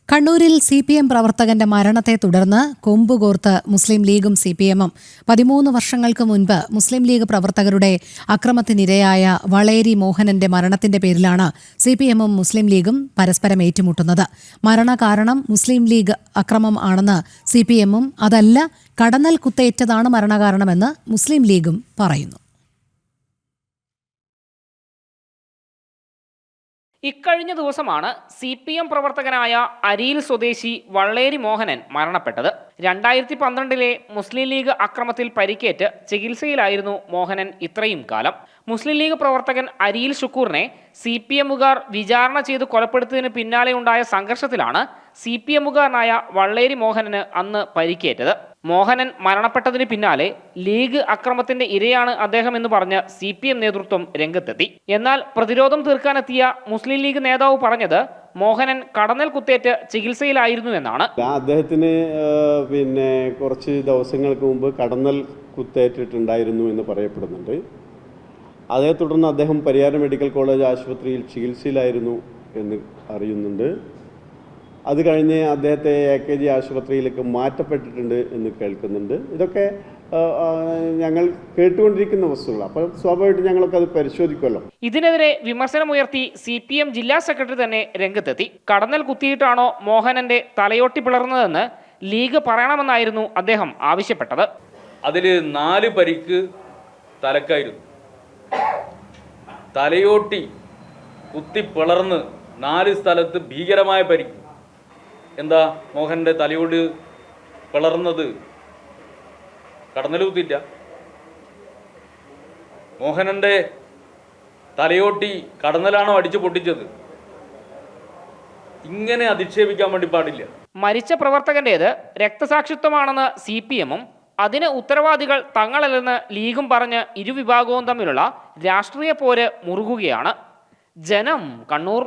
കണ്ണൂരിൽ CPM പ്രവർത്തകന്റെ മരണത്തെ തുടർന്ന് കൊമ്പുകോർത്ത് മുസ്ലിം ലീഗും CPM-ഉം 13 വർഷങ്ങൾക്ക് മുൻപ് മുസ്ലിം ലീഗ് പ്രവർത്തകരുടെ അക്രമത്തിനിരയായ വളേരി മോഹനന്റെ മരണത്തിന്റെ പേരിലാണ് CPM-ഉം മുസ്ലിം ലീഗും പരസ്പരം ഏറ്റുമുട്ടുന്നത്. മരണകാരണം മുസ്ലിം ലീഗ് അക്രമം ആണെന്ന് CPM-ഉം അതല്ല കടന്നൽ കുത്തേറ്റതാണ് മരണകാരണമെന്ന് മുസ്ലിം ലീഗും പറയുന്നു. ഇക്കഴിഞ്ഞ ദിവസമാണ് CPM പ്രവർത്തകനായ അരിയിൽ സ്വദേശി വളേരി മോഹനൻ മരണപ്പെട്ടത്. 2012 മുസ്ലിം ലീഗ് അക്രമത്തിൽ പരിക്കേറ്റ് ചികിത്സയിലായിരുന്നു മോഹനൻ ഇത്രയും കാലം. മുസ്ലിം ലീഗ് പ്രവർത്തകൻ അരിയിൽ ഷുക്കൂറിനെ CPM-കാർ വിചാരണ ചെയ്ത് കൊലപ്പെടുത്തിയതിന് പിന്നാലെ ഉണ്ടായ സംഘർഷത്തിലാണ് CPM-കാരനായ വളേരി മോഹനന് അന്ന് പരിക്കേറ്റത്. മോഹനൻ മരണപ്പെട്ടതിന് പിന്നാലെ ലീഗ് അക്രമത്തിന്റെ ഇരയാണ് അദ്ദേഹം എന്ന് പറഞ്ഞ് CPM നേതൃത്വം രംഗത്തെത്തി. എന്നാൽ പ്രതിരോധം തീർക്കാനെത്തിയ മുസ്ലിം ലീഗ് നേതാവ് പറഞ്ഞത് മോഹനൻ കടന്നൽ കുത്തേറ്റ് ചികിത്സയിലായിരുന്നു എന്നാണ്. അദ്ദേഹത്തിന് കുറച്ച് ദിവസങ്ങൾക്ക് മുമ്പ് കടന്നൽ കുത്തേറ്റിട്ടുണ്ടായിരുന്നു എന്ന് പറയപ്പെടുന്നുണ്ട്. അതേ തുടർന്ന് അദ്ദേഹം പരിയാരം മെഡിക്കൽ കോളേജ് ആശുപത്രിയിൽ ചികിത്സയിലായിരുന്നു എന്ന് അറിയുന്നുണ്ട്. അത് കഴിഞ്ഞ് അദ്ദേഹത്തെ AKG ആശുപത്രിയിലേക്ക് മാറ്റപ്പെട്ടിട്ടുണ്ട് എന്ന് കേൾക്കുന്നുണ്ട്. ഇതൊക്കെ ഞങ്ങൾ കേട്ടുകൊണ്ടിരിക്കുന്ന വസ്തുക്കളാണ്. അപ്പോൾ സ്വാഭാവികമായിട്ടും ഞങ്ങളൊക്കെ അത് പരിശോധിക്കുമല്ലോ. ഇതിനെതിരെ വിമർശനമുയർത്തി CPM ജില്ലാ സെക്രട്ടറി തന്നെ രംഗത്തെത്തി. കടന്നൽ കുത്തിയിട്ടാണോ മോഹനന്റെ തലയോട്ടി പിളർന്നതെന്ന് ലീഗ് പറയണമെന്നായിരുന്നു അദ്ദേഹം ആവശ്യപ്പെട്ടത്. അതിൽ 4 പരിക്ക് തലക്കായിരുന്നു. തലയോട്ടി കുത്തി പിളർന്ന് 4 സ്ഥലത്ത് ഭീകരമായ പരിക്ക്. എന്താ മോഹൻ്റെ തലയോട് പിളർന്നത്? കടന്നൽ കുത്തിയില്ല. മോഹനൻ്റെ തലയോട്ടി കടന്നലാണോ അടിച്ചു പൊട്ടിച്ചത്? ഇങ്ങനെ അധിക്ഷേപിക്കാൻ വേണ്ടി പാടില്ല. മരിച്ച പ്രവർത്തകന്റേത് രക്തസാക്ഷിത്വമാണെന്ന് CPM-ഉം അതിന് ഉത്തരവാദികൾ തങ്ങളല്ലെന്ന് ലീഗും പറഞ്ഞ് ഇരുവിഭാഗവും തമ്മിലുള്ള രാഷ്ട്രീയ പോര് മുറുകുകയാണ്. ജനം, കണ്ണൂർ.